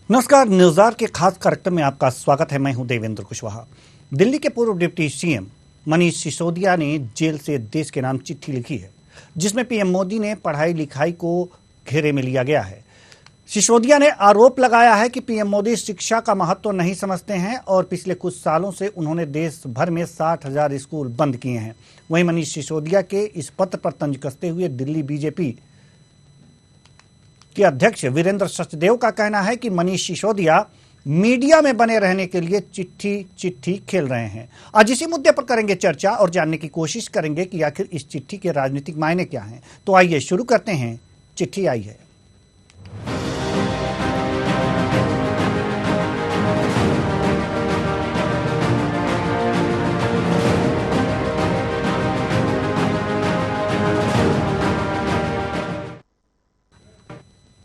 नमस्कार, न्यूज़ार के खास कार्यक्रम में आपका स्वागत है। मैं हूं देवेंद्र कुशवाहा। दिल्ली के पूर्व डिप्टी सीएम मनीष सिसोदिया ने जेल से देश के नाम चिट्ठी लिखी है, जिसमें पीएम मोदी ने पढ़ाई लिखाई को घेरे में लिया गया है। सिसोदिया ने आरोप लगाया है कि पीएम मोदी शिक्षा का महत्व नहीं समझते हैं और पिछले कुछ सालों से उन्होंने देश भर में 60,000 स्कूल बंद किए हैं। वहीं मनीष सिसोदिया के इस पत्र पर तंज कसते हुए दिल्ली बीजेपी के अध्यक्ष वीरेंद्र सचदेव का कहना है कि मनीष सिसोदिया मीडिया में बने रहने के लिए चिट्ठी खेल रहे हैं। आज इसी मुद्दे पर करेंगे चर्चा और जानने की कोशिश करेंगे कि आखिर इस चिट्ठी के राजनीतिक मायने क्या हैं। तो आइए शुरू करते हैं। चिट्ठी आई है।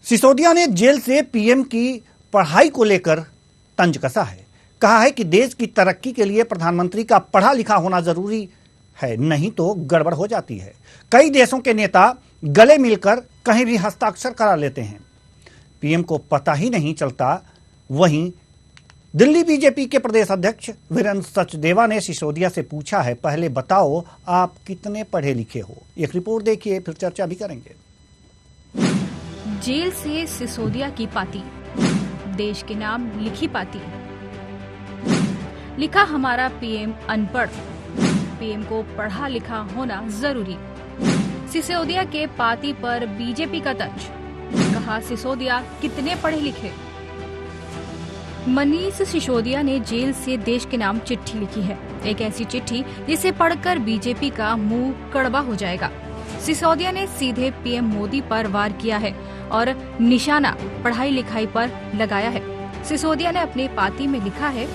सिसोदिया ने जेल से पीएम की पढ़ाई को लेकर तंज कसा है। कहा है कि देश की तरक्की के लिए प्रधानमंत्री का पढ़ा लिखा होना जरूरी है, नहीं तो गड़बड़ हो जाती है। कई देशों के नेता गले मिलकर कहीं भी हस्ताक्षर करा लेते हैं, पीएम को पता ही नहीं चलता। वहीं दिल्ली बीजेपी के प्रदेश अध्यक्ष वीरेंद्र सचदेवा ने सिसोदिया से पूछा है, पहले बताओ आप कितने पढ़े लिखे हो। एक रिपोर्ट देखिए, फिर चर्चा भी करेंगे। जेल से सिसोदिया की पाती, देश के नाम लिखी पाती। लिखा हमारा पीएम अनपढ़, पीएम को पढ़ा लिखा होना जरूरी। सिसोदिया के पाती पर बीजेपी का तंज। कहा सिसोदिया कितने पढ़े लिखे। मनीष सिसोदिया ने जेल से देश के नाम चिट्ठी लिखी है। एक ऐसी चिट्ठी जिसे पढ़कर बीजेपी का मुंह कड़वा हो जाएगा। सिसोदिया ने सीधे पीएम मोदी पर वार किया है और निशाना पढ़ाई लिखाई पर लगाया है। सिसोदिया ने अपने पाती में लिखा है,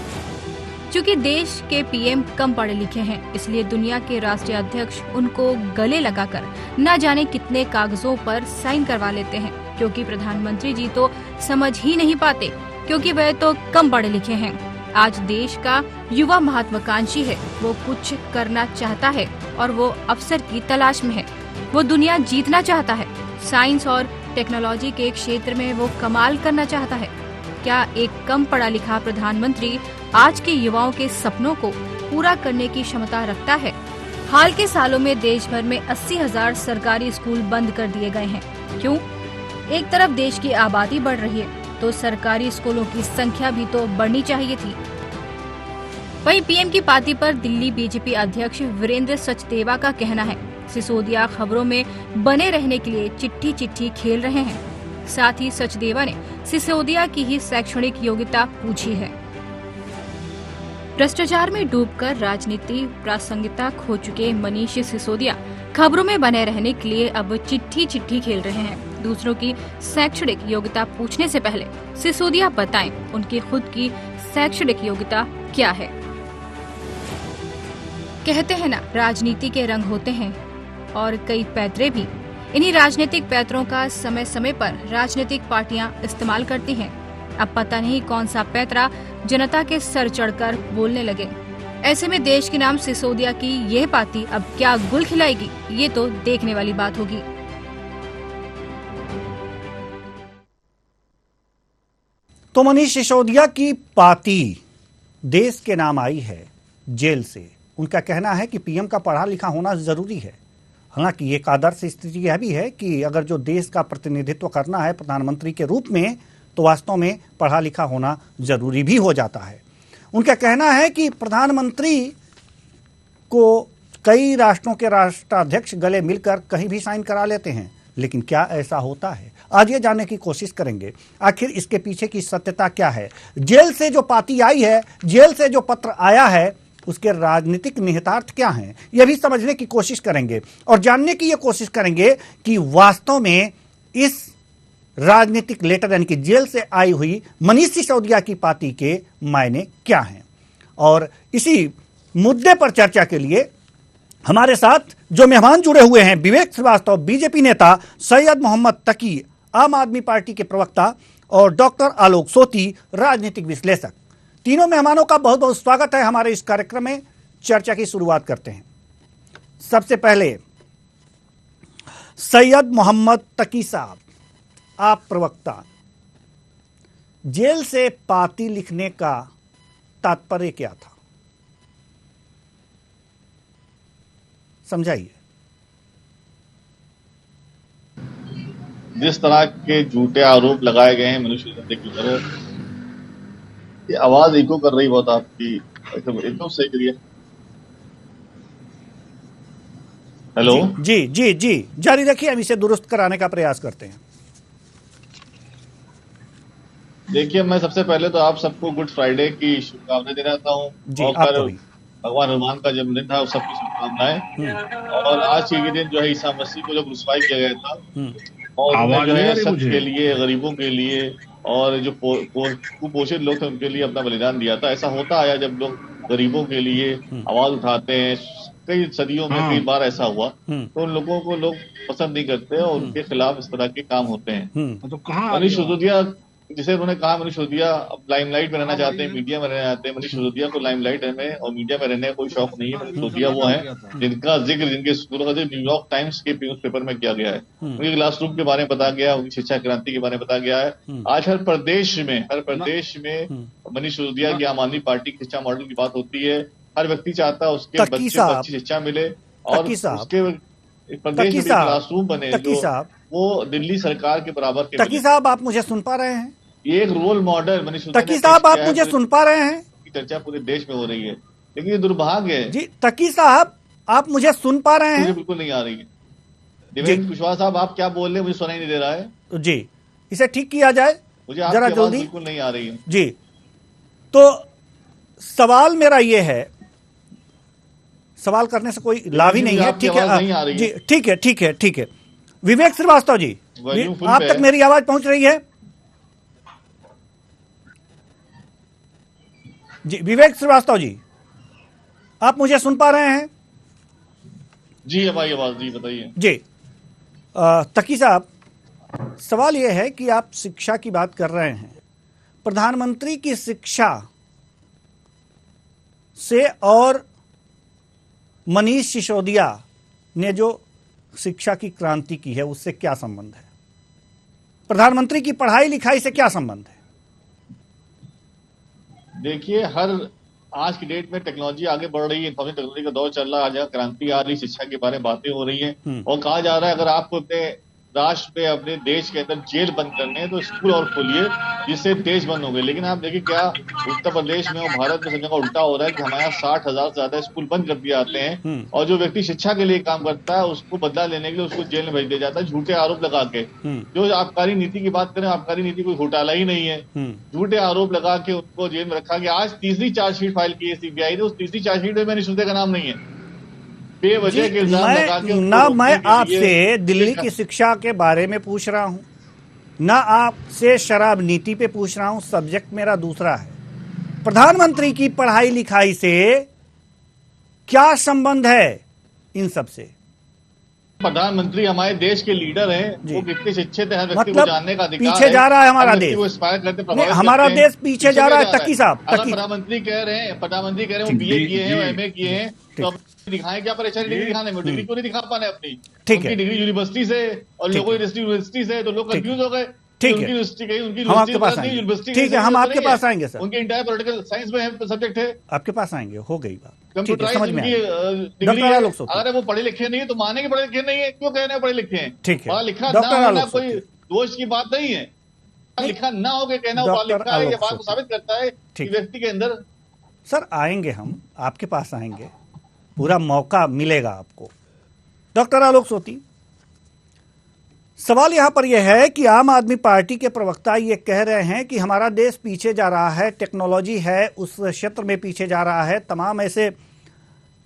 चूंकि देश के पीएम कम पढ़े लिखे हैं, इसलिए दुनिया के राष्ट्रीय अध्यक्ष उनको गले लगाकर न जाने कितने कागजों पर साइन करवा लेते हैं, क्योंकि प्रधानमंत्री जी तो समझ ही नहीं पाते, क्योंकि वह तो कम पढ़े लिखे हैं। आज देश का युवा महत्वाकांक्षी है, वो कुछ करना चाहता है और वो अवसर की तलाश में है। वो दुनिया जीतना चाहता है। साइंस और टेक्नोलॉजी के क्षेत्र में वो कमाल करना चाहता है। क्या एक कम पढ़ा लिखा प्रधानमंत्री आज के युवाओं के सपनों को पूरा करने की क्षमता रखता है? हाल के सालों में देश भर में 80,000 सरकारी स्कूल बंद कर दिए गए हैं। क्यों? एक तरफ देश की आबादी बढ़ रही है, तो सरकारी स्कूलों की संख्या भी तो बढ़नी चाहिए थी। वहीं पीएम की पाती पर दिल्ली बीजेपी अध्यक्ष वीरेंद्र सचदेवा का कहना है, सिसोदिया खबरों में बने रहने के लिए चिट्ठी खेल रहे हैं। साथ ही सचदेवा ने सिसोदिया की ही शैक्षणिक योग्यता पूछी है। भ्रष्टाचार में डूबकर राजनीति प्रासंगिकता खो चुके मनीष सिसोदिया खबरों में बने रहने के लिए अब चिट्ठी खेल रहे हैं। दूसरों की शैक्षणिक योग्यता पूछने से पहले सिसोदिया बताएं उनकी खुद की शैक्षणिक योग्यता क्या है। कहते हैं ना, राजनीति के रंग होते हैं और कई पैतरे भी। इन्हीं राजनीतिक पैतरों का समय समय पर राजनीतिक पार्टियां इस्तेमाल करती हैं। अब पता नहीं कौन सा पैतरा जनता के सर चढ़कर बोलने लगे। ऐसे में देश के नाम सिसोदिया की यह पाती अब क्या गुल खिलाएगी, ये तो देखने वाली बात होगी। तो मनीष सिसोदिया की पाती देश के नाम आई है जेल से। उनका कहना है कि पीएम का पढ़ा लिखा होना जरूरी है। हालांकि एक आदर्श स्थिति यह भी है कि अगर जो देश का प्रतिनिधित्व करना है प्रधानमंत्री के रूप में, तो वास्तव में पढ़ा लिखा होना जरूरी भी हो जाता है। उनका कहना है कि प्रधानमंत्री को कई राष्ट्रों के राष्ट्राध्यक्ष गले मिलकर कहीं भी साइन करा लेते हैं, लेकिन क्या ऐसा होता है? आज ये जानने की कोशिश करेंगे आखिर इसके पीछे की सत्यता क्या है। जेल से जो पाती आई है, जेल से जो पत्र आया है, उसके राजनीतिक निहितार्थ क्या हैं, यह भी समझने की कोशिश करेंगे और जानने की यह कोशिश करेंगे कि वास्तव में इस राजनीतिक लेटर यानी कि जेल से आई हुई मनीष सिसोदिया की पाती के मायने क्या हैं। और इसी मुद्दे पर चर्चा के लिए हमारे साथ जो मेहमान जुड़े हुए हैं, विवेक श्रीवास्तव बीजेपी नेता, सैयद मोहम्मद तकी आम आदमी पार्टी के प्रवक्ता और डॉक्टर आलोक सोती राजनीतिक विश्लेषक। तीनों मेहमानों का बहुत बहुत स्वागत है हमारे इस कार्यक्रम में। चर्चा की शुरुआत करते हैं। सबसे पहले सैयद मोहम्मद तकी साहब, आप प्रवक्ता, जेल से पाती लिखने का तात्पर्य क्या था, समझाइए। जिस तरह के झूठे आरोप लगाए गए हैं मनुष्य की तरफ, ये आवाज इको कर रही बहुत आपकी, एकदम सही करिए। हेलो जी जी जी जारी रखिए, हम इसे दुरुस्त कराने का प्रयास करते हैं। देखिए, मैं सबसे पहले तो आप सबको गुड फ्राइडे की शुभकामनाएं दे रहा हूँ, और आपको भी। भगवान हनुमान का जन्मदिन था, उस सबकी शुभकामनाएं। और आज के दिन जो है ईसा मसीह को जो क्रूसिफाई किया गया था, और उन्होंने जो है सत्य के लिए, गरीबों के लिए और जो कुपोषित लोग थे उनके लिए अपना बलिदान दिया था। ऐसा होता आया जब लोग गरीबों के लिए आवाज उठाते हैं, कई सदियों में कई बार ऐसा हुआ, तो उन लोगों को लोग पसंद नहीं करते और उनके खिलाफ इस तरह के काम होते हैं। तो कहाँ मनीष सिसोदिया, जिसे उन्होंने कहा मनीष सिसोदिया अब लाइमलाइट में रहना चाहते हैं, मीडिया में रहना चाहते हैं। मनीष सिसोदिया को लाइमलाइट में और मीडिया में रहने का कोई शौक नहीं है। मनीष सिसोदिया वो है जिनका जिक्र, जिनके स्कूलों का जिक्र न्यूयॉर्क टाइम्स के पेपर में किया गया है। उनके क्लासरूम के बारे में बताया गया, उनकी शिक्षा क्रांति के बारे में बताया गया है। आज हर प्रदेश में मनीष सिसोदिया की आम आदमी पार्टी की शिक्षा मॉडल की बात होती है। हर व्यक्ति चाहता है उसके बच्चे को अच्छी शिक्षा मिले और उसके प्रदेश में क्लासरूम बने जो वो दिल्ली सरकार के बराबर के। तकी साहब, आप मुझे सुन पा रहे हैं? ये एक रोल मॉडल मनीष सिसोदिया, तकी साहब आप मुझे सुन पा रहे हैं? की चर्चा पूरे देश में हो रही है, लेकिन ये दुर्भाग्य है। जी तकी साहब, आप मुझे सुन पा रहे हैं? मुझे बिल्कुल नहीं आ रही है। देवेंद्र कुशवाहा साहब, आप क्या बोल रहे हैं, मुझे सुनाई नहीं दे रहा है। जी, इसे ठीक किया जाए, मुझे जरा जल्दी। बिल्कुल नहीं आ रही है जी। तो सवाल मेरा ये है, सवाल करने से कोई लाभ ही नहीं है, ठीक है जी, ठीक है। विवेक श्रीवास्तव जी, आप तक मेरी आवाज पहुंच रही है? जी विवेक श्रीवास्तव जी, आप मुझे सुन पा रहे हैं? जी हमारी आवाज, जी बताइए। जी तकी साहब, सवाल यह है कि आप शिक्षा की बात कर रहे हैं, प्रधानमंत्री की शिक्षा से और मनीष सिसोदिया ने जो शिक्षा की क्रांति की है उससे क्या संबंध है? प्रधानमंत्री की पढ़ाई लिखाई से क्या संबंध है? देखिए, आज की डेट में टेक्नोलॉजी आगे बढ़ रही है, इंफॉर्मेशन टेक्नोलॉजी का दौर चल रहा है, आज क्रांति आ रही, शिक्षा के बारे में बातें हो रही हैं और कहा जा रहा है अगर आपको अपने राष्ट्र पे, अपने देश के अंदर जेल बंद करने हैं तो स्कूल और खोलिए जिससे देश बंद हो गए। लेकिन आप देखिए क्या उत्तर प्रदेश में और भारत में सब जगह उल्टा हो रहा है कि हमारे यहाँ 60,000 से ज्यादा स्कूल बंद कर दिए जाते हैं और जो व्यक्ति शिक्षा के लिए काम करता है उसको बदला लेने के लिए उसको जेल में भेज दिया जाता है, झूठे आरोप लगा के। जो आबकारी नीति की बात करें, आबकारी नीति कोई घोटाला ही नहीं है, झूठे आरोप लगा के उनको जेल में रखा गया। आज तीसरी चार्जशीट फाइल की है सीबीआई ने, उस तीसरी चार्जशीट में मनीष सिसोदिया का नाम नहीं है। बेवजह के इल्जाम लगा के ना मैं आपसे दिल्ली की शिक्षा के बारे में पूछ रहा हूं, ना आपसे शराब नीति पे पूछ रहा हूं, सब्जेक्ट मेरा दूसरा है। प्रधानमंत्री की पढ़ाई लिखाई से क्या संबंध है इन सब से? प्रधानमंत्री हमारे देश के लीडर हैं, वो कितने शिक्षित है, हर व्यक्ति को जानने का अधिकार पीछे जा रहा है हमारा देश, हमारा देश पीछे जा रहा है। तकी साहब, प्रधानमंत्री कह रहे हैं वो बीए किए हैं, एमए किए हैं, तो दिखाएं क्या परेशानी डिग्री दिखाने में? डिग्री क्यों नहीं दिखा पाने अपनी? ठीक है, डिग्री यूनिवर्सिटी से और लोगों की यूनिवर्सिटी से, तो लोग कंफ्यूज हो गए। ठीक है, हम आपके पास आएंगे। ठीक है, हम आपके पास आएंगे सर। उनके इंटायर पॉलिटिकल साइंस में सब्जेक्ट है, आपके पास आएंगे, हो गई बात। Computerise degree. अगर वो पढ़े लिखे नहीं है तो माने कि पढ़े लिखे नहीं है, क्यों कहने पढ़े लिखे हैं? ठीक है, पढ़ा लिखा ना होना कोई दोष की बात नहीं है, लिखा ना हो के कहना पढ़ा लिखा है, ये बात को साबित करता है कि व्यक्ति के अंदर। सर आएंगे, हम आपके पास आएंगे, पूरा मौका मिलेगा आपको। डॉक्टर आलोक सोती, सवाल यहां पर यह है कि आम आदमी पार्टी के प्रवक्ता ये कह रहे हैं कि हमारा देश पीछे जा रहा है, टेक्नोलॉजी है उस क्षेत्र में पीछे जा रहा है, तमाम ऐसे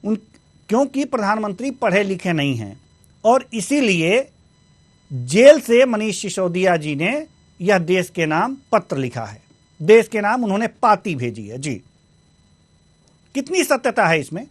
क्योंकि प्रधानमंत्री पढ़े लिखे नहीं हैं और इसीलिए जेल से मनीष सिसोदिया जी ने यह देश के नाम पत्र लिखा है, देश के नाम उन्होंने पाती भेजी है। जी, कितनी सत्यता है इसमें?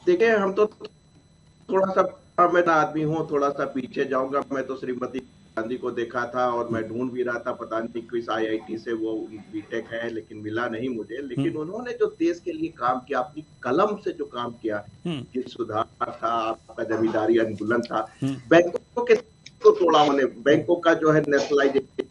देखिए, हम तो थोड़ा सा, मैं तो आदमी हूँ, थोड़ा सा पीछे जाऊंगा। मैं तो श्रीमती गांधी को देखा था और मैं ढूंढ भी रहा था, पता नहीं किस IIT से वो बीटेक है, लेकिन मिला नहीं मुझे। लेकिन उन्होंने जो देश के लिए काम किया, अपनी कलम से जो काम किया, ये सुधार था, आपका जमींदारी अनुकूलन था, बैंकों के तो तोड़ा उन्होंने, बैंकों का जो है नेशनलाइजेशन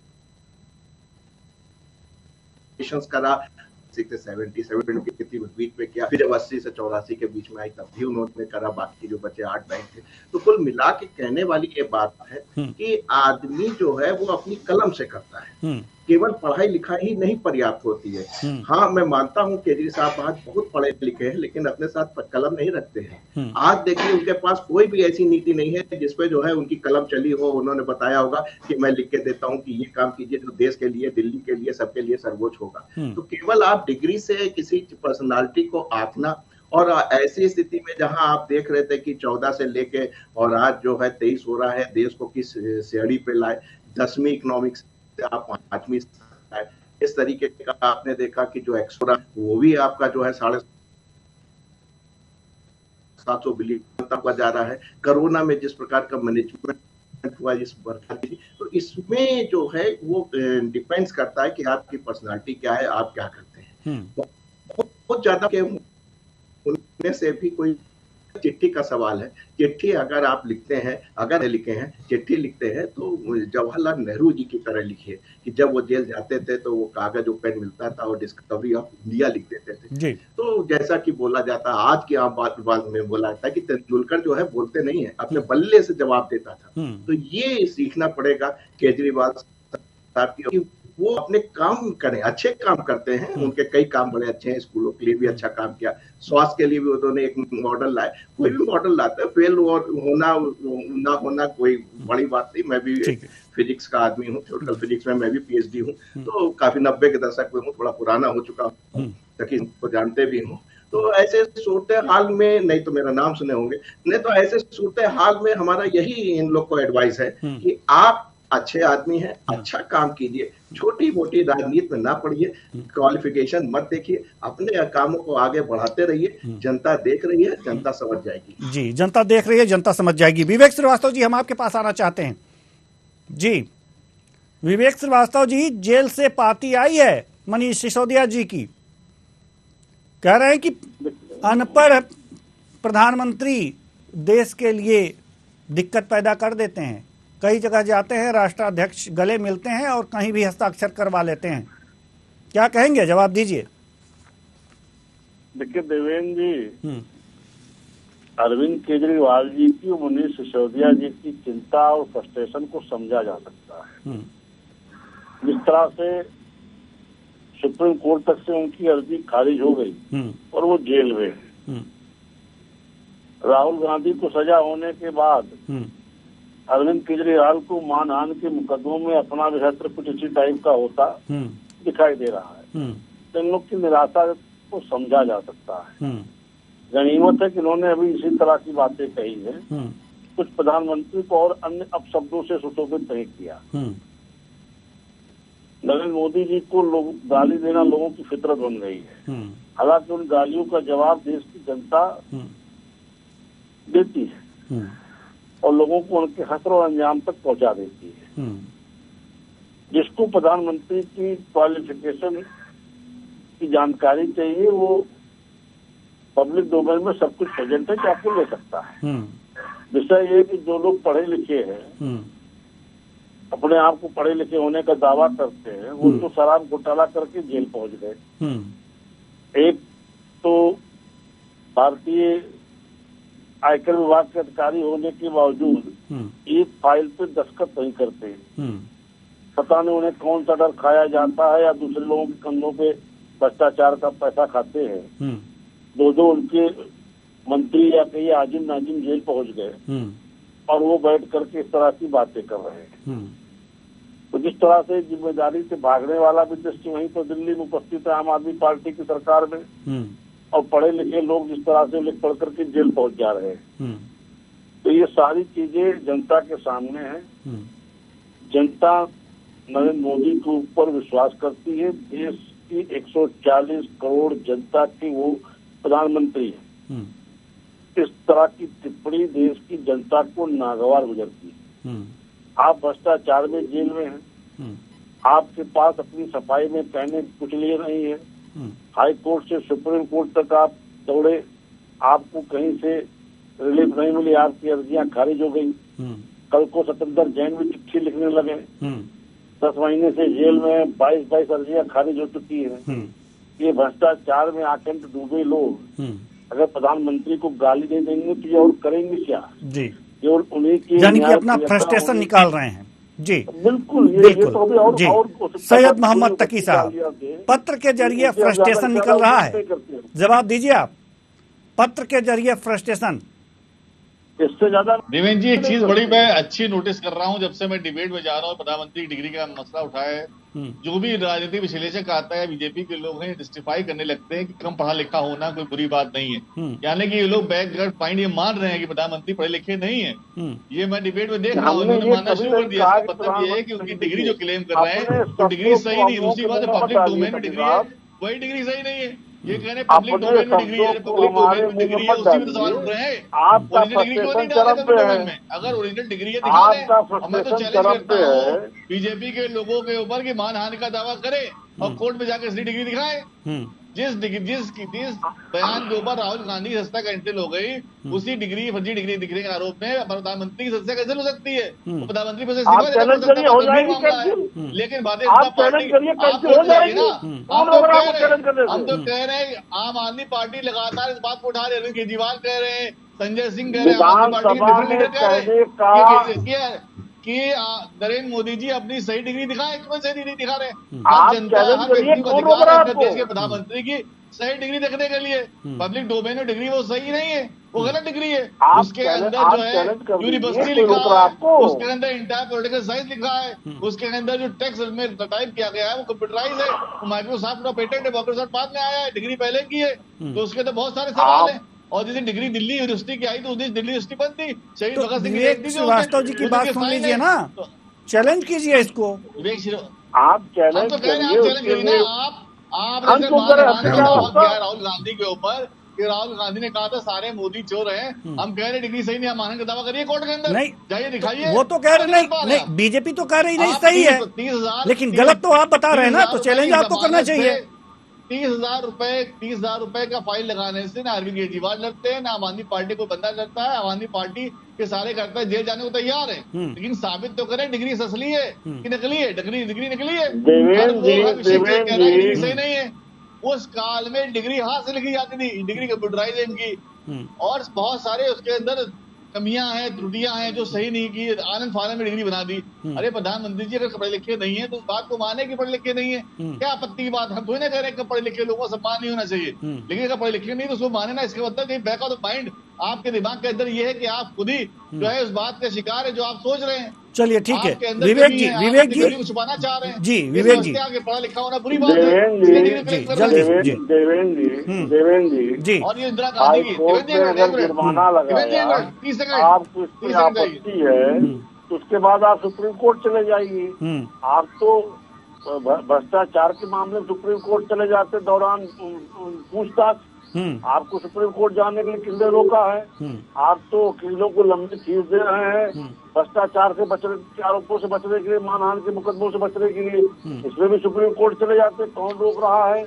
करा 77 के बीच में किया, फिर जब 80 से 84 के बीच में आई तब भी उन्होंने करा, बाकी जो बचे 8 बैंक थे। तो कुल मिला के कहने वाली ये बात है कि आदमी जो है वो अपनी कलम से करता है, केवल पढ़ाई लिखाई ही नहीं पर्याप्त होती है। हाँ, मैं मानता हूँ केजरी साहब आज बहुत पढ़े लिखे हैं, लेकिन अपने साथ कलम नहीं रखते हैं। आज देखिए उनके पास कोई भी ऐसी नीति नहीं है जिसपे जो है उनकी कलम चली हो। उन्होंने बताया होगा कि मैं लिख के देता हूँ कि ये काम कीजिए जो देश के लिए, दिल्ली के लिए, सबके लिए सर्वोच्च होगा। तो केवल आप डिग्री से किसी पर्सनालिटी को आंकना, और ऐसी स्थिति में जहां आप देख रहे थे कि 14 से लेके और आज जो है 23 हो रहा है, देश को किस सीढ़ी पे लाए, 10वीं इकोनॉमिक्स से आप 5वीं आए, इस तरीके का आपने देखा कि जो एक्सपोरा वो भी आपका जो है 750 बिलियन तक जा रहा है। कोरोना में जिस प्रकार का मैनेजमेंट हुआ इस प्रकार की, तो इसमें जो है वो डिपेंड्स करता है कि आपकी पर्सनालिटी क्या है, आप क्या करते हैं। बहुत ज्यादा के उनमें से भी कोई चिट्ठी का सवाल है। चिट्ठी अगर आप लिखते हैं, अगर लिखे हैं, चिट्ठी लिखते हैं तो जवाहरलाल नेहरू जी की तरह लिखिए कि जब वो जेल जाते थे तो वो कागज और पेन मिलता था और डिस्कवरी ऑफ इंडिया लिख देते थे। तो जैसा कि बोला जाता, आज की आम बात में बोला जाता है कि तेंदुलकर जो है बोलते नहीं है, अपने बल्ले से जवाब देता था। तो ये सीखना पड़ेगा केजरीवाल साहब की, वो अपने काम करें, अच्छे काम करते हैं, उनके कई काम बड़े अच्छे हैं, स्कूलों के लिए भी अच्छा काम किया, स्वास्थ्य के लिए भी उन्होंने एक मॉडल लाए। कोई भी मॉडल लाता है, फेल और होना ना होना कोई बड़ी बात नहीं। मैं भी फिजिक्स का आदमी हूँ, थ्योरेटिकल फिजिक्स में मैं भी PhD हूँ, तो काफी 90 के दशक में हूँ, थोड़ा पुराना हो चुका हूँ, ताकि को जानते भी हूँ। तो ऐसे सूरत हाल में, नहीं तो मेरा नाम सुने होंगे, नहीं तो ऐसे सूरत हाल में हमारा यही इन लोग को एडवाइस है कि आप अच्छे आदमी हैं, अच्छा काम कीजिए, छोटी मोटी राजनीति में ना पड़िए, क्वालिफिकेशन मत देखिए, अपने कामों को आगे बढ़ाते रहिए। जनता देख रही है, जनता समझ जाएगी। जी, जनता देख रही है, जनता समझ जाएगी। विवेक श्रीवास्तव जी, हम आपके पास आना चाहते हैं। जी विवेक श्रीवास्तव जी, जेल से पाती आई है मनीष सिसोदिया जी की, कह रहे हैं कि अनपढ़ प्रधानमंत्री देश के लिए दिक्कत पैदा कर देते हैं। कई जगह जाते हैं, राष्ट्राध्यक्ष गले मिलते हैं और कहीं भी हस्ताक्षर करवा लेते हैं। क्या कहेंगे, जवाब दीजिए। देखिए देवेंद्र जी, अरविंद केजरीवाल जी की और मनीष सिसोदिया जी की चिंता और फ्रस्ट्रेशन को समझा जा सकता है। जिस तरह से सुप्रीम कोर्ट तक से उनकी अर्जी खारिज हो गई और वो जेल में है। राहुल गांधी को सजा होने के बाद अरविंद केजरीवाल को मानहान के मुकदमों में अपना भी क्षेत्र कुछ इसी टाइप का होता दिखाई दे रहा है। तो इन लोग की निराशा को समझा जा सकता है। गनीमत है कि इन्होंने अभी इसी तरह की बातें कही है, कुछ प्रधानमंत्री को और अन्य अपशब्दों से सुशोभित नहीं किया। नरेंद्र मोदी जी को लोग गाली देना लोगों की फितरत बन गई है। हालांकि उन गालियों का जवाब देश की जनता देती है और लोगों को उनके हसर और अंजाम तक पहुंचा देती है। जिसको प्रधानमंत्री की क्वालिफिकेशन की जानकारी चाहिए, वो पब्लिक डोमेन में सब कुछ प्रेजेंट है, आपको ले सकता है। विषय ये कि जो लोग पढ़े लिखे हैं, अपने आप को पढ़े लिखे होने का दावा करते हैं, वो तो शराब घोटाला करके जेल पहुंच गए। एक तो भारतीय आयकर विभाग के अधिकारी होने के बावजूद एक फाइल पे दस्तखत नहीं करते। पता नहीं उन्हें कौन सा डर खाया जाता है या दूसरे लोगों के कंधों पे भ्रष्टाचार का पैसा खाते हैं। दो उनके मंत्री या कई आजिम नाजिम जेल पहुंच गए और वो बैठ करके इस तरह की बातें कर रहे हैं। तो जिस तरह से जिम्मेदारी से भागने वाला भी दृष्टि वहीं पर दिल्ली में उपस्थित है आम आदमी पार्टी की सरकार में, और पढ़े लिखे लोग जिस तरह से लिख पढ़ करके जेल पहुंच जा रहे हैं। तो ये सारी चीजें जनता के सामने है। जनता नरेंद्र मोदी के ऊपर विश्वास करती है। देश की 140 करोड़ जनता की वो प्रधानमंत्री है। इस तरह की टिप्पणी देश की जनता को नागवार गुजरती है। आप भ्रष्टाचार में जेल में हैं, आपके पास अपनी सफाई में पहने कुछ लिए नहीं है, हाई कोर्ट से सुप्रीम कोर्ट तक आप दौड़े, आपको कहीं से रिलीफ नहीं मिली, आपकी अर्जियां खारिज हो गई। कल को सतेंद्र जैन भी चिट्ठी लिखने लगे 10 महीने से जेल में 22 अर्जियां खारिज हो चुकी है। ये भ्रष्टाचार में आकंठ डूबे लोग अगर प्रधानमंत्री को गाली नहीं देंगे तो ये और करेंगे क्या जी? केवल उन्हीं की यानी कि अपना फ्रस्ट्रेशन निकाल रहे हैं जी। बिल्कुल ये तो अभी और जी। सैयद मोहम्मद तकी साहब, पत्र के जरिए फ्रस्ट्रेशन निकल रहा है, जवाब दीजिए आप। पत्र के जरिए फ्रस्ट्रेशन इससे ज्यादा देवेंद्र जी, एक चीज बड़ी मैं अच्छी नोटिस कर रहा हूं, जब से मैं डिबेट में जा रहा हूं, प्रधानमंत्री डिग्री का मसला उठाया है। जो भी राजनीतिक विश्लेषक आता है, बीजेपी के लोग हैं, जस्टिफाई करने लगते हैं कि कम पढ़ा लिखा होना कोई बुरी बात नहीं है। यानी कि ये लोग बैकग्राउंड पॉइंट ये मान रहे हैं कि प्रधानमंत्री पढ़े लिखे नहीं है। ये मैं डिबेट में देख रहा हूँ, उन्होंने मानना शुरू कर दिया। इसका मतलब ये है कि उनकी डिग्री जो क्लेम कर रहे हैं तो डिग्री सही नहीं। दूसरी बात है, पब्लिक डोमेन में डिग्री है, वही डिग्री सही नहीं है। ये कह रहे हैं पब्लिक डोमेन में डिग्री है, पब्लिक डोमेन में डिग्री है, उसी में तो सवाल उठ रहे हैं। ओरिजिनल डिग्री क्यों नहीं डाले पब्लिक डोमेन में? अगर ओरिजिनल डिग्री है दिखा दें। मैं तो चैलेंज करता हूँ बीजेपी के लोगों के ऊपर कि मानहानि का दावा करे और कोर्ट में जाकर असली डिग्री दिखाए। जिस बयान के ऊपर राहुल गांधी की सत्ता कैंसिल हो गई, उसी डिग्री फर्जी डिग्री दिखने के आरोप में प्रधानमंत्री की सत्ता कैंसिल हो सकती है? तो प्रधानमंत्री पर इस्तीफा देना पड़ सकता है। लेकिन भारतीय जनता पार्टी हम तो कह रहे हैं, आम आदमी पार्टी लगातार इस बात को उठा रही है। अरविंद केजरीवाल कह रहे हैं, संजय सिंह कह रहे हैं, आम आदमी पार्टी के डिफरेंट लीडर कह रहे हैं कि नरेंद्र मोदी जी अपनी सही डिग्री दिखाएं। क्यों सही डिग्री दिखा रहे हैं? आप जनता, हर व्यक्ति को अधिकार है अपने देश के प्रधानमंत्री की सही डिग्री देखने के लिए। पब्लिक डोमेन में डिग्री वो सही नहीं है, वो गलत डिग्री है। उसके अंदर जो है यूनिवर्सिटी लिखा है, उसके अंदर इंटायर पॉलिटिकल साइंस लिखा है, उसके अंदर जो टेक्स्ट में टाइप किया गया है वो कंप्यूटराइज है, वो माइक्रोसॉफ्ट का पेटेंट है, माइक्रोसॉफ्ट बाद में आया है, डिग्री पहले की है। तो उसके अंदर बहुत सारे सवाल है। और जिस डिग्री दिल्ली यूनिवर्सिटी की आई तो उस दिन दिल्ली यूनिवर्सिटी बंद थी। शहीद भगत सिंह श्रीवास्तव जी की बात सुन लीजिए ना, चैलेंज कीजिए इसको। आप चैलेंज करिए। आप राहुल गांधी के ऊपर कि राहुल गांधी ने कहा था सारे मोदी चोर हैं। हम कह रहे डिग्री सही नहीं, हम मानने का दावा करिए कोर्ट के अंदर। नहीं जाइए दिखाइए। वो तो कह रहे नहीं, बीजेपी तो कह रही नहीं सही है, लेकिन गलत तो आप बता रहे हैं ना, तो चैलेंज आपको करना चाहिए। 30,000 रुपए का फाइन लगाने से ना अरविंद केजरीवाल लड़ते हैं, ना आम आदमी पार्टी को बंदा लड़ता है। आम आदमी पार्टी के सारे करता जेल जाने को तैयार है, लेकिन साबित तो करें डिग्री असली है कि नकली है। डिग्री नकली है, डिग्री सही नहीं है। उस काल में डिग्री हाथ से लिखी जाती थी, डिग्री कंप्यूटराइज है इनकी, और बहुत सारे उसके अंदर कमियां हैं, त्रुटियां हैं जो सही नहीं की, आनंद फानंद में डिग्री बना दी। अरे प्रधानमंत्री जी अगर पढ़े लिखे नहीं है तो उस बात को माने कि पढ़े लिखे नहीं है, क्या आपत्ति की बात? हम थोड़ी ना कह रहे हैं कि पढ़े लिखे लोगों का सम्मान नहीं होना चाहिए, लेकिन अगर पढ़े लिखे नहीं तो उसको माने ना। इसका मतलब कि बैक ऑफ द माइंड आपके दिमाग के अंदर ये है कि आप खुद ही जो है उस बात का शिकार है जो आप सोच रहे हैं। चलिए ठीक है, विवेक जी छुपाना चाह रहे हैं जी, विवेक जी पढ़ा लिखा होना बुरी बात है। देवेंद्र जी और ये इंदिरा गांधी की जुर्माना लगाया, आपको आपत्ति है तो उसके बाद आप सुप्रीम कोर्ट चले जाइए। आप तो भ्रष्टाचार के मामले में सुप्रीम कोर्ट चले जाते दौरान पूछताछ, आपको सुप्रीम कोर्ट जाने के लिए किसने रोका है? आप तो वकीलों को लंबी फीस दे रहे हैं भ्रष्टाचार से बचने के आरोपों से बचने के लिए, मानहानि के मुकदमों से बचने के लिए, इसमें भी सुप्रीम कोर्ट चले जाते। कौन रोक रहा है?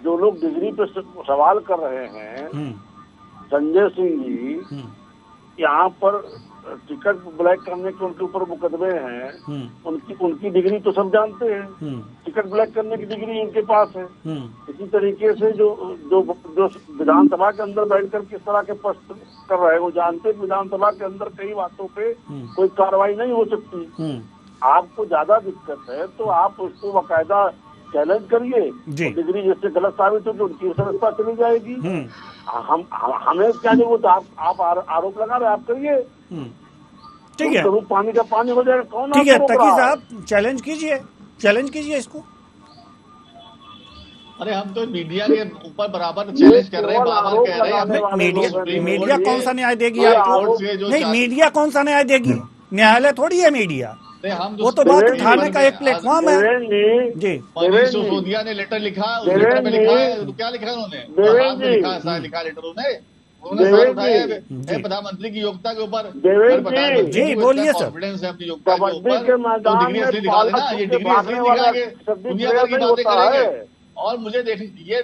जो लोग डिग्री पे सवाल कर रहे हैं, संजय सिंह जी, यहाँ पर टिकट ब्लैक करने के उनके ऊपर मुकदमे हैं, उनकी डिग्री तो सब जानते हैं, टिकट ब्लैक करने की डिग्री उनके पास है। इसी तरीके से जो विधानसभा के अंदर बैठकर किस तरह के प्रश्न कर रहे हैं, वो जानते हैं विधानसभा के अंदर कई बातों पे कोई कार्रवाई नहीं हो सकती। आपको ज्यादा दिक्कत है तो आप उसको बाकायदा चैलेंज करिए। डिग्री जिससे गलत साबित हो तो उनकी व्यवस्था चली जाएगी। हमें क्या नहीं, वो तो आप आरोप लगा रहे, आप करिए, ठीक है, तो पानी का पानी हो जाएगा। कौन? ठीक है तकी साहब, चैलेंज कीजिए इसको। अरे हम तो मीडिया के ऊपर बराबर चैलेंज कर रहे हैं, बार कह रहे हैं। मीडिया कौन सा न्याय देगी आपको? नहीं, मीडिया कौन सा न्याय देगी? न्यायालय थोड़ी है मीडिया, वो तो बात उठाने का एक प्लेटफॉर्म है जी। मनीष सिसोदिया ने लेटर लिखा, उस लेटर में लिखा है, तो क्या लिखा है उन्होंने? लिखा लेटर उन्होंने प्रधानमंत्री की योग्यता के ऊपर। जी बोलिए सर। कॉन्फिडेंस है अपनी योग्यता के ऊपर, तो डिग्री असली दिखा देना, ये डिग्री असली दिखाएंगे, दुनिया भर की बातें करेंगे। और मुझे देखिए ये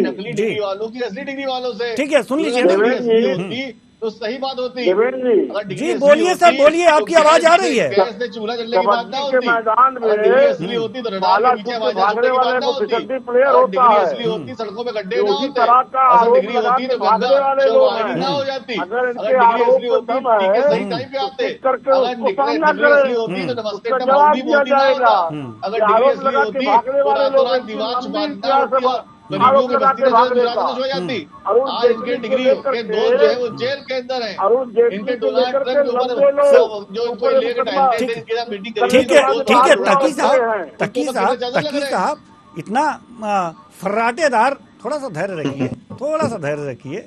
नकली डिग्री वालों की असली डिग्री वालों से, ठीक है, सुन लीजिए, तो सही बात होती। देवेंद्र जी, अगर डिग्री जी असली बोलिए होती, सर, बोलिए, आपकी तो आवाज आ रही है। गैस से चूल्हा जलने की बात ना कबड्डी के होती। मैदान में अगर डिग्री असली होती तो रडार के नीचे बालासुर से आवाज भागने की वाले बात ना को होती। फिसड्डी प्लेयर अगर होता डिग्री है, असली होती सड़कों पे गड्ढे जो ना उसी होते। तरह का अगर आरोप डिग्री लगा होती के तो भागने गंगा वाले जो लोग वाहिनी ना हैं। हो जाती। अगर अगर इनके डिग्री आरोप असली को होती दम टीके है सही टाइम पे तो आते। ठीक करके अगर उसको सामना डिग्री असली करें, होती तो नमस्ते उसका का जवाब मोदी दिया मोदी ना जाएगा। होता। अगर ये डिग्री आरोप असली लगा के होती भागने तो वाले रातों लोग रात इनकी दीवार लंबी छुपा देता इतिहास होती और गरीबों आरोप की लगा बस्ती के में भागने रात का। में सो जाती। अरुण आज इनके जेटली को डिग्री लेकर के के दोस्त जो है वो जेल के अंदर है। अरुण इनके जेटली को डोनाल्ड लेकर के ट्रंप के ऊपर लंबे लोग जो इनको ऊपर लेकर मुकदमा टहलते थे, इनकी मीटिंग करी ठीक थी, है, वो ठीक है, डोनाल्ड तकी ट्रंप साहब, हैं। तकी साहब, इतना फर्राटेदार, थोड़ा सा धैर्य रखिए, थोड़ा सा धैर्य रखिए,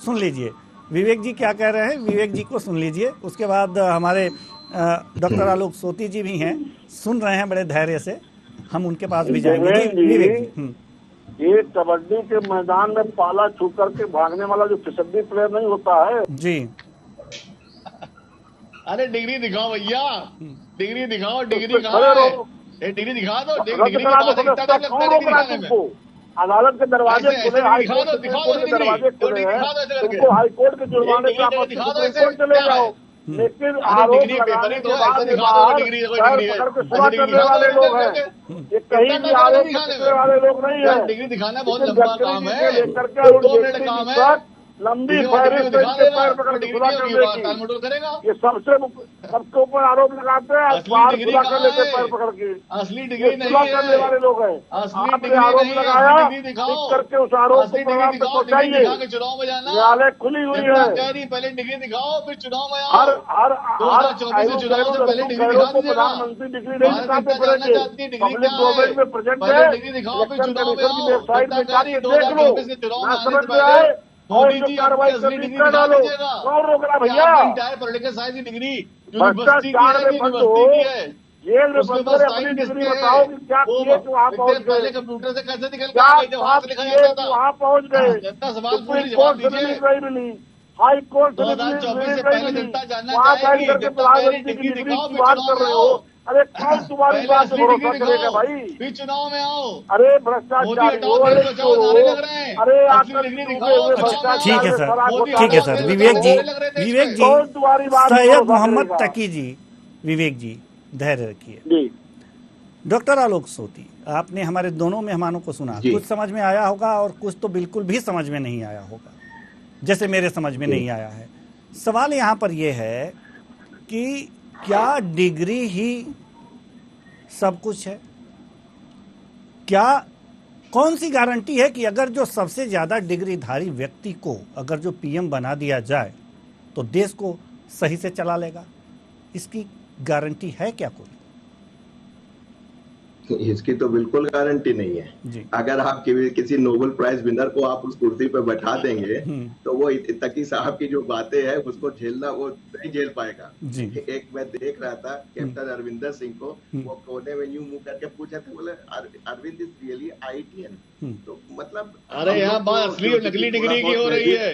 सुन लीजिए विवेक जी क्या कह रहे हैं, विवेक जी को सुन लीजिए। उसके बाद हमारे डॉक्टर आलोक सोती जी भी हैं, सुन रहे हैं बड़े धैर्य से, हम उनके पास भी जाएंगे। जी विवेक जी। ये कबड्डी के मैदान में पाला छू करके भागने वाला जो फिसड्डी प्लेयर नहीं होता है जी। अरे डिग्री दिखाओ भैया, डिग्री दिखाओ, डिग्री खड़े कहाँ है? रहो। ये डिग्री दिखा दो, रद्द डिग्री के करा दो बाद इतना सदस्यता, टाइम लगता कौन है रोक डिग्री रहा है दिखाने में। तुमको? अदालत के दरवाजे ऐसे खुले, ऐसे हाई दिखा कोर्ट दो, सुप्रीम दिखा कोर्ट दो के डिग्री, दरवाजे तो खुले डिग्री हैं, दिखा दो ऐसे करके। तुमको हाई कोर्ट के जुर्माने डिग्री के दिखा दो सुप्रीम ऐसे, कोर्ट चले क्या जाओ। है? लेकिन अरे आरोप डिग्री पेपर लगाने ही के तो बाद ऐसे ये दिखा दो, बाहर डिग्री कोई पैर डिग्री है। पकड़ के ऐसे सुना डिग्री करने दिखा वाले दो लोग हैं। ये कहीं कितना भी टाइम आरोप दिखाने करने में? वाले लोग नहीं यार है। डिग्री दिखाना बहुत लेकिन लंबा गडकरी काम जी है, से लेकर के तो अरुण 2 मिनट जेटली काम जी है। तक लंबी डिग्री फहरिस्त दिखा इनके देना, पैर पकड़ तो के डिग्री सुना नहीं होगी, करने बात टाल की। मटोल करेगा। ये सबके ऊपर आरोप लगाते हैं, असली बाहर डिग्री सुना कहाँ कर लेते है? पैर पकड़ के। असली ये डिग्री नहीं सुना करने है, वाले लोग हैं। असली आपने डिग्री आरोप नहीं है, लगाया, असली डिग्री दिखाओ, ठीक करके उस आरोप को असली डिग्री परिणाम तक दिखाओ, डिग्री पहुंचाइए। दिखा के चुनाव में जाना। न्यायालय खुली हुई जनता है। कह रही पहले डिग्री दिखाओ फिर चुनाव में हर आओ। हर 2024 के चुनाव से पहले डिग्री दिखा को दीजिएगा। प्रधानमंत्री डिग्री नहीं भारत दिखाते जनता जानना फिरेंगे। चाहती है डिग्री पब्लिक क्या डोमेन है, में प्रेजेंट पहले है। डिग्री दिखाओ फिर इलेक्शन चुनाव में कमीशन की आओ। वेबसाइट जनता में कह रही जाके है देख लो, 2024 के चुनाव ना में आने समझ से में आए पहले और मोदी जो जी अपनी कार्रवाई असली करनी डिग्री कर दिखा डालो। दीजिएगा। कौन रोक रहा कि भैया? आपकी इंटायर पॉलिटिकल साइंस की डिग्री यूनिवर्सिटी की भ्रष्टाचार है में कि बंद यूनिवर्सिटी हो, की है, जेल में उसके बंद पास कर अपनी साइन डिग्री किसके बताओ है? कि क्या वो किए कि वहाँ इतने पहुंच पहले गए, कंप्यूटर से कैसे निकल के क्या आ गए जब हाथ पाप से लिखा किए जाता कि था? वहाँ पहुंच गए। जनता सवाल पूछ रही, सुप्रीम जवाब कोर्ट से दीजिए। रिलीज नहीं मिली, हाई कोर्ट से 2024 से रिलीज पहले नहीं मिली, जनता जानना वहाँ चाहेगी, बैठ करके जनता कह रही प्रधानमंत्री की डिग्री डिग्री दिखाओ की फिर बात चुनाव कर में रहे आओ। हो। अरे कौन तुम्हारी पहले बात पे असली भरोसा डिग्री करेगा दिखाओ भाई? फिर चुनाव में आओ। अरे मोदी भ्रष्टाचारी हटाओ, हो, देश अरे बचाओ नारे लग तो रहे हैं। अरे असली आकर डिग्री डूबे दिखाओ, हुए चुनाव में ठीक भ्रष्टाचार है में सर, फराक मोदी होता ठीक है हटाओ, सर। देश विवेक बचाओ जी, नारे लग रहे हैं देश विवेक में। जी, कौन तुम्हारी बात पे सैयद भरोसा मोहम्मद करेगा? तकी जी, विवेक जी धैर्य रखिए। जी डॉक्टर आलोक सोती, आपने हमारे दोनों मेहमानों को सुना, जी। कुछ समझ में आया होगा और कुछ तो बिल्कुल भी समझ में नहीं आया होगा, जैसे मेरे समझ में नहीं आया है। सवाल यहाँ पर यह है कि क्या डिग्री ही सब कुछ है? क्या कौन सी गारंटी है कि अगर जो सबसे ज्यादा डिग्रीधारी व्यक्ति को अगर जो पीएम बना दिया जाए तो देश को सही से चला लेगा? इसकी गारंटी है क्या कोई? इसकी तो बिल्कुल गारंटी नहीं है जी। अगर आप किसी नोबेल प्राइज विनर को आप उस कुर्सी पे बैठा देंगे तो वो तकी साहब की जो बातें हैं उसको झेलना वो नहीं झेल पाएगा जी। एक मैं देख रहा था कैप्टन अरविंदर सिंह को, वो कोने में यूं मुंह करके पूछा था, बोले अरविंद इज रियली आईआईटीएन? तो मतलब अरे यहाँ बात असली और नकली डिग्री की हो रही है,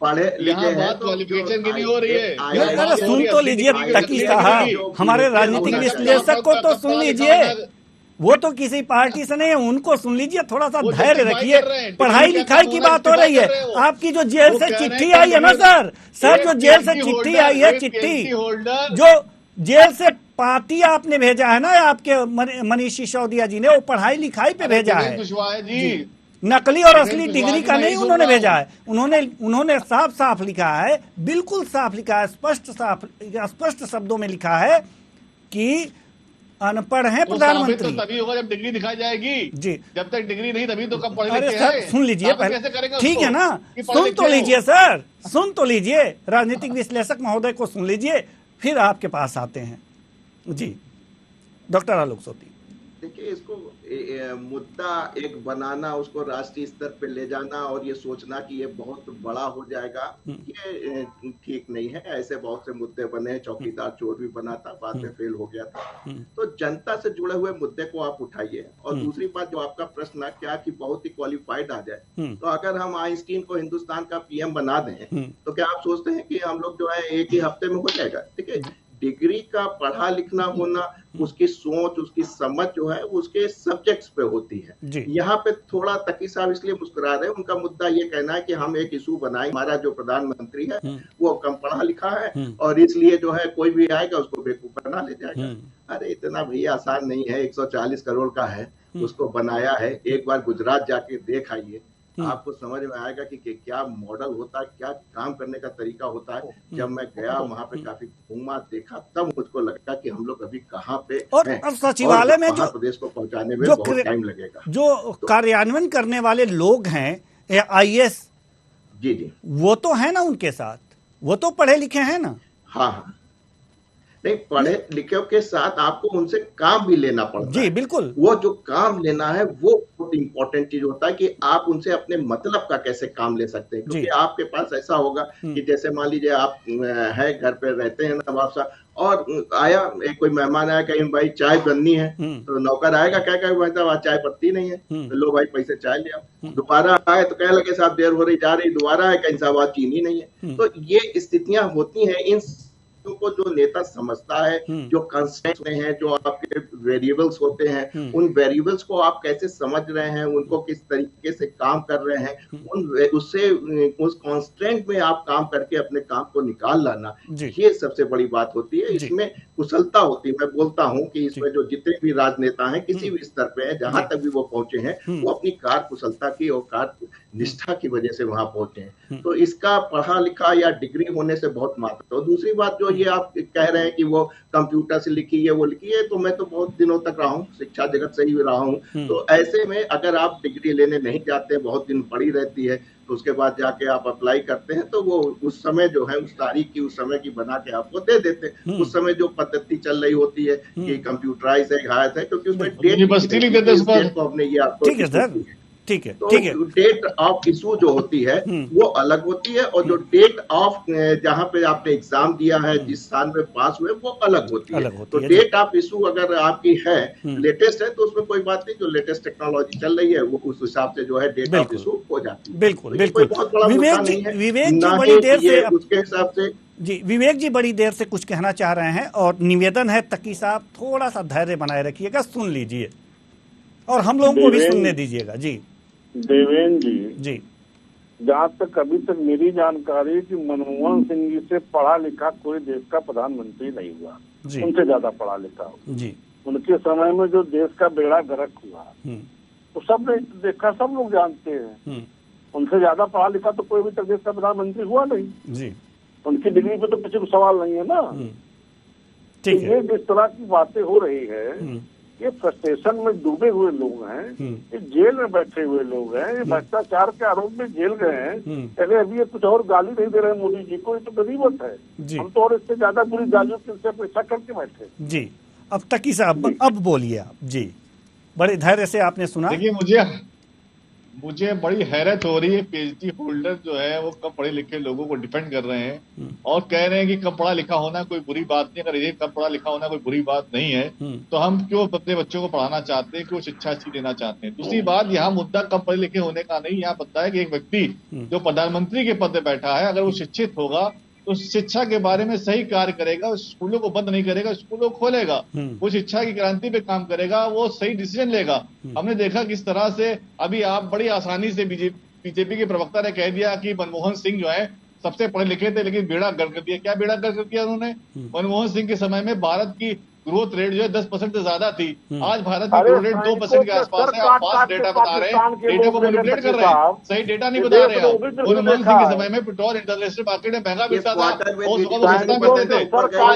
पढ़े यहाँ लिखे बात क्वालिफिकेशन की नहीं हो रही है। अरे सुन तो लीजिए तकी साहब, हमारे राजनीतिक विश्लेषक को तो सुन लीजिए, वो तो किसी पार्टी से नहीं है, उनको सुन लीजिए, थोड़ा सा धैर्य रखिए। पढ़ाई लिखाई की बात हो रही है। आपकी जो जेल से चिट्ठी आई है ना सर, जो जेल से चिट्ठी आई है, चिट्ठी जो जेल से पाती आपने भेजा है ना आपके मनीष सिसोदिया जी ने, वो पढ़ाई लिखाई पे भेजा है जी। नकली और असली डिग्री का नहीं उन्होंने भेजा है। उन्होंने साफ साफ लिखा है, बिल्कुल साफ लिखा है, स्पष्ट शब्दों में लिखा है कि अनपढ़ हैं प्रधानमंत्री। तो तभी होगा जब डिग्री दिखाई जाएगी जी। जब तक डिग्री नहीं तभी तो कब पढ़े अरे लिखे सर हैं। सुन लीजिए पहले, ठीक है ना, सुन तो लीजिए सर, सुन तो लीजिए, राजनीतिक विश्लेषक महोदय को सुन लीजिए, फिर आपके पास आते हैं। जी डॉक्टर आलोक सोती, देखिए इसको मुद्दा एक बनाना, उसको राष्ट्रीय स्तर पे ले जाना और ये सोचना कि ये बहुत बड़ा हो जाएगा, ये ठीक नहीं है। ऐसे बहुत से मुद्दे बने, चौकीदार चोर भी बना था, बाद में फेल हो गया था। तो जनता से जुड़े हुए मुद्दे को आप उठाइए। और दूसरी बात, जो आपका प्रश्न क्या कि बहुत ही क्वालिफाइड आ जाए, तो अगर हम आइंस्टीन को हिंदुस्तान का पीएम बना दें तो क्या आप सोचते हैं कि हम लोग जो है एक ही हफ्ते में हो जाएगा? ठीक है, डिग्री का पढ़ा लिखना होना, उसकी सोच, उसकी समझ जो है उसके सब्जेक्ट्स पे होती है। यहाँ पे थोड़ा तकी साहब इसलिए मुस्कुरा रहे हैं, उनका मुद्दा ये कहना है कि हम एक इशू बनाए, हमारा जो प्रधानमंत्री है वो कम पढ़ा लिखा है और इसलिए जो है कोई भी आएगा उसको बेवकूफ बना ले जाएगा। अरे इतना भैया आसान नहीं है, 140 करोड़ का है, उसको बनाया है। एक बार गुजरात जाके देख आइए, आपको समझ में आएगा कि क्या मॉडल होता है, क्या काम करने का तरीका होता है। जब मैं गया वहाँ पे काफी घूमा देखा, तब मुझको लगा कि हम लोग अभी कहाँ पे हैं और सचिवालय में जो प्रदेश को पहुंचाने में बहुत टाइम लगेगा। जो कार्यान्वयन करने वाले लोग हैं IAS, जी वो तो है ना उनके साथ, वो तो पढ़े लिखे हैं ना। हाँ, नहीं पढ़े लिखे के साथ आपको उनसे काम भी लेना पड़ता है। जी बिल्कुल, वो जो काम लेना है वो बहुत इंपॉर्टेंट चीज होता है कि आप उनसे अपने मतलब का कैसे काम ले सकते हैं। क्योंकि आपके पास ऐसा होगा कि जैसे मान लीजिए आप है घर पे रहते हैं नवाब साहब, और आया एक कोई मेहमान आया, कहीं भाई चाय बननी है, तो नौकर आएगा क्या कहे भाई साहब आज चाय पत्ती नहीं है, तो लो भाई पैसे चाय ले आओ। दोबारा आए तो कहे लगे साहब देर हो रही जा रही, दोबारा आए कहीं साहब आज चीनी नहीं है। तो ये स्थितियां होती हैं। इन को जो नेता समझता है, जो कंस्ट्रेंट्स हैं, जो आपके वेरिएबल्स होते हैं, उन वेरिएबल्स को आप कैसे समझ रहे हैं, उनको किस तरीके से काम कर रहे हैं, उससे उस कंस्ट्रेंट में आप काम करके अपने काम को निकाल लाना, ये सबसे बड़ी बात होती है। इसमें कुशलता होती है। मैं बोलता हूं कि इसमें जो जितने भी राजनेता हैं किसी भी स्तर पे हैं, जहां तक भी वो पहुंचे हैं, वो अपनी कार्य कुशलता की और कार्य निष्ठा की वजह से वहां पहुंचे हैं। तो इसका पढ़ा लिखा या डिग्री होने से बहुत महत्व है। दूसरी बात जो ये आप कह रहे हैं कि वो कंप्यूटर से लिखी है, वो लिखी है, तो मैं तो बहुत दिनों तक रहा हूँ, शिक्षा जगत से ही रहा हूँ। तो ऐसे में अगर आप डिग्री लेने नहीं जाते, बहुत दिन पड़ी रहती है, तो उसके बाद जाके आप अप्लाई करते हैं, तो वो उस समय जो है उस तारीख की उस समय की बना के आपको दे देते हैं। उस समय जो पद्धति चल रही होती है कि कंप्यूटराइज है, घायल है, क्योंकि उसमें डेट को हमने ये आपको ठीक है, तो डेट ऑफ इशू जो होती है वो अलग होती है, और जो डेट ऑफ जहाँ पे आपने एग्जाम दिया है, जिस साल में पास हुए, वो अलग होती है। तो डेट ऑफ इशू अगर आपकी है लेटेस्ट है, तो उसमें कोई बात नहीं, जो लेटेस्ट टेक्नोलॉजी चल रही है वो उस हिसाब से जो है डेट ऑफ इशू हो जाती है। बिल्कुल बिल्कुल। विवेक जी बड़ी देर से उसके हिसाब से विवेक जी बड़ी देर से कुछ कहना चाह रहे हैं, और निवेदन है तकी साहब थोड़ा सा धैर्य बनाए रखिएगा, सुन लीजिए और हम लोगों को भी सुनने दीजिएगा। जी देवेंद्र जी, जहाँ तक अभी तक मेरी जानकारी कि मनमोहन सिंह जी से पढ़ा लिखा कोई देश का प्रधानमंत्री नहीं हुआ, उनसे ज्यादा पढ़ा लिखा हो जी। उनके समय में जो देश का बेड़ा गर्क हुआ तो सब ने देखा, सब लोग जानते हैं। उनसे ज्यादा पढ़ा लिखा तो कोई भी तक देश का प्रधानमंत्री हुआ नहीं जी। उनकी डिग्री पे तो किसी को सवाल नहीं है ना। ठीक है, जिस तरह की बातें हो रही है, ये फ्रस्ट्रेशन में डूबे हुए लोग हैं, ये जेल में बैठे हुए लोग हैं, ये भ्रष्टाचार के आरोप में जेल गए हैं। पहले अभी ये कुछ और गाली नहीं दे रहे मोदी जी को, ये तो गरीबत है। हम तो और इससे ज्यादा बुरी गालियों की अपेक्षा करके बैठे जी। अब तकी साहब अब बोलिए आप जी, बड़े धैर्य से आपने सुना। देखिए मुझे बड़ी हैरत हो रही है, PhD होल्डर जो है वो कम पढ़े लिखे लोगों को डिफेंड कर रहे हैं और कह रहे हैं कि कम पढ़ा लिखा होना कोई बुरी बात नहीं। अगर ये कम पढ़ा लिखा होना कोई बुरी बात नहीं है तो हम क्यों अपने बच्चों को पढ़ाना चाहते हैं, क्यों शिक्षा अच्छी देना चाहते हैं। दूसरी बात, यहाँ मुद्दा कम पढ़े लिखे होने का नहीं, यहाँ पता है कि एक व्यक्ति जो प्रधानमंत्री के पद पे बैठा है, अगर वो शिक्षित होगा तो शिक्षा के बारे में सही कार्य करेगा, स्कूलों को बंद नहीं करेगा, स्कूलों को खोलेगा, वो शिक्षा की क्रांति पे काम करेगा, वो सही डिसीजन लेगा। हमने देखा किस तरह से अभी आप बड़ी आसानी से बीजेपी के प्रवक्ता ने कह दिया कि मनमोहन सिंह जो है सबसे पढ़े लिखे थे, लेकिन बेड़ा गर्क कर दिया। क्या बेड़ा गर्क कर दिया उन्होंने? मनमोहन सिंह के समय में भारत की ग्रोथ रेट जो है 10% से ज्यादा थी, आज भारत की ग्रोथ रेट 2% के आसपास है। आप फास्ट डेटा बता रहे हैं, डेटा को मैनिपुलेट कर रहे हैं, सही डेटा नहीं बता रहे आप। मनमोहन सिंह के समय में पेट्रोल इंटरनेशनल मार्केट में महंगा मिलता था और सस्ता मिलते थे,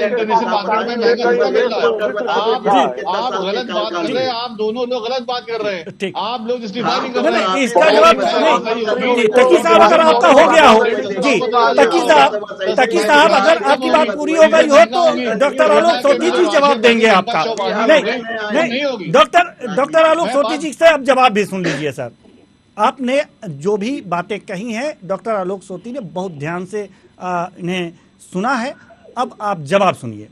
इंटरनेशनल मार्केट में महंगा सस्ता मिलता है। आप गलत बात कर रहे हैं, आप दोनों लोग गलत बात कर रहे हैं, आप लोग जस्टिफाई कर रहे हैं। इसका जवाब तकी साहब अगर आपका हो गया हो जी, तकी साहब अगर आपकी बात पूरी हो गई हो तो डॉक्टर आलोक सोती जी जवाब देंगे आपका। नहीं, डॉक्टर आलोक सोती जी से आप जवाब भी सुन लीजिए सर। आपने जो भी बातें कही हैं डॉक्टर आलोक सोती ने बहुत ध्यान से इन्हें सुना है। अब आप जवाब सुनिए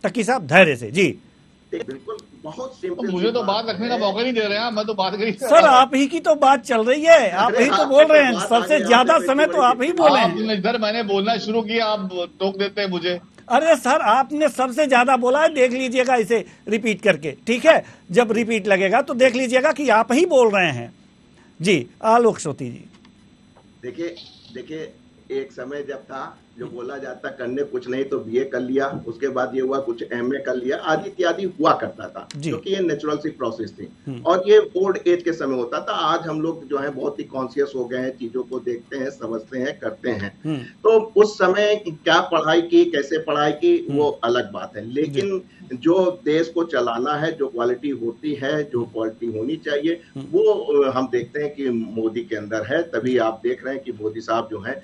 तकी साहब, धैर्य से जी। बिल्कुल, बहुत सिंपल। मुझे तो बात रखने का मौका नहीं दे रहे हैं, मैं तो बात करी सर, आप ही की तो बात चल रही है, आप ही तो बोल रहे हैं, सबसे ज्यादा समय तो आप ही बोले हैं। इधर मैंने बोलना शुरू किया, आप टोक देते हैं मुझे। अरे सर, आपने सबसे ज्यादा बोला है, देख लीजिएगा इसे रिपीट करके, ठीक है? जब रिपीट लगेगा तो देख लीजिएगा कि आप ही बोल रहे हैं। जी, आलोक सोती जी। देखिए एक समय जब था जो बोला जाता करने कुछ नहीं तो बीए कर लिया, उसके बाद ये हुआ कुछ एमए कर लिया, आदि इत्यादि हुआ करता था, क्योंकि ये नेचुरल सी प्रोसेस थी और ये ओल्ड एज के समय होता था। आज हम लोग जो है बहुत ही कॉन्शियस हो गए हैं, चीजों को देखते हैं, समझते हैं, करते हैं। तो उस समय क्या पढ़ाई की, कैसे पढ़ाई की, वो अलग बात है, लेकिन जो देश को चलाना है, जो क्वालिटी होती है, जो क्वालिटी होनी चाहिए, वो हम देखते हैं कि मोदी के अंदर है। तभी आप देख रहे हैं कि मोदी साहब जो है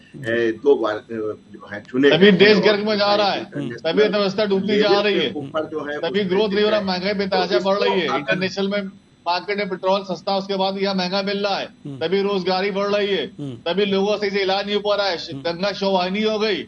2 बार जो है चुने, तभी देश गर्क में जा रहा है, तभी अर्थव्यवस्था डूबती जा रही है, ऊपर जो है तभी ग्रोथ नहीं हो रहा, महंगाई बेतहाशा बढ़ रही है, इंटरनेशनल में मार्केट में पेट्रोल सस्ता, उसके बाद यहाँ महंगा मिल रहा है, तभी रोजगारी बढ़ रही है, तभी लोगों का सही से इलाज नहीं हो पा रहा है, गंगा शोवाहिनी हो गई।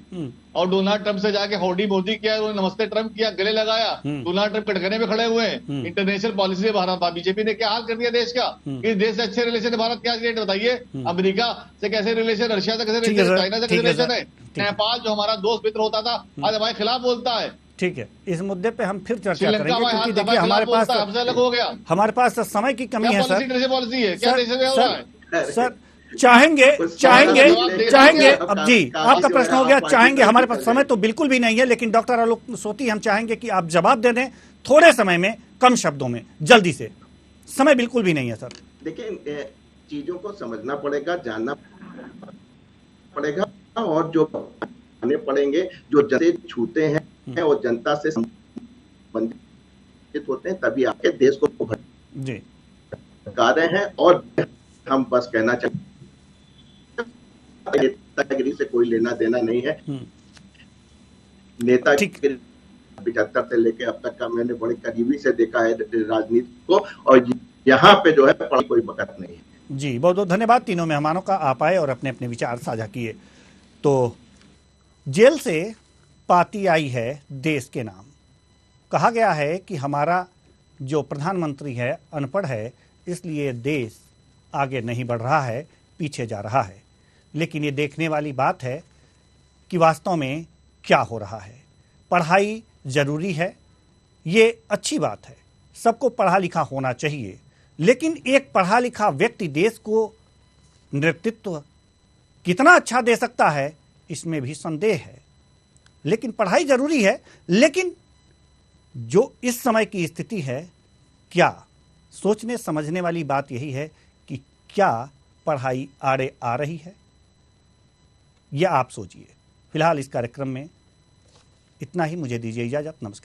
और डोनाल्ड ट्रंप से जाके हौडी मोदी किया, उन्होंने नमस्ते ट्रंप किया, गले लगाया, डोनाल्ड ट्रंप कटघरे में खड़े हुए हैं। इंटरनेशनल पॉलिसी से भारत, बीजेपी ने क्या हाल कर दिया देश का, कि देश से अच्छे रिलेशन है भारत, क्या रेट बताइए? अमेरिका से कैसे रिलेशन, रशिया से कैसे रिलेशन, चाइना से कैसे रिलेशन है, नेपाल जो हमारा दोस्त मित्र होता था आज हमारे खिलाफ बोलता है। ठीक है, इस मुद्दे पे हम फिर चर्चा करेंगे, क्योंकि देखिए हमारे पास समय की कमी है सर। पॉलिसी है क्या? सर चाहेंगे अब जी आपका प्रश्न हो गया, चाहेंगे, हमारे पास समय तो बिल्कुल भी नहीं है, लेकिन डॉक्टर आलोक सोती हम चाहेंगे कि आप जवाब दे दें थोड़े समय में, कम शब्दों में, जल्दी से, समय बिल्कुल भी नहीं है सर। देखिए चीजों को समझना पड़ेगा, जानना पड़ेगा, और जो आने पड़ेंगे, जो जनता छूते हैं और जनता से संबंधित होते हैं, तभी आपके देश को भटका रहे हैं। और हम बस कहना चाहते, नेतागिरी से कोई लेना देना नहीं है। नेतागिरी 75 से लेके अब तक का मैंने बड़े करीबी से देखा है राजनीति को, और यहाँ पे जो है कोई बकत नहीं है। जी, बहुत बहुत धन्यवाद तीनों मेहमानों का, आप आए और अपने अपने विचार साझा किए। तो जेल से पाती आई है देश के नाम। कहा गया है कि हमारा जो प्रधानमंत्री है अनपढ़ है, इसलिए देश आगे नहीं बढ़ रहा है, पीछे जा रहा है। लेकिन ये देखने वाली बात है कि वास्तव में क्या हो रहा है। पढ़ाई जरूरी है, ये अच्छी बात है, सबको पढ़ा लिखा होना चाहिए, लेकिन एक पढ़ा लिखा व्यक्ति देश को नेतृत्व कितना अच्छा दे सकता है, इसमें भी संदेह है। लेकिन पढ़ाई जरूरी है, लेकिन जो इस समय की स्थिति है, क्या सोचने समझने वाली बात यही है कि क्या पढ़ाई आड़े आ रही है, यह आप सोचिए। फिलहाल इस कार्यक्रम में इतना ही, मुझे दीजिए इजाजत, नमस्कार।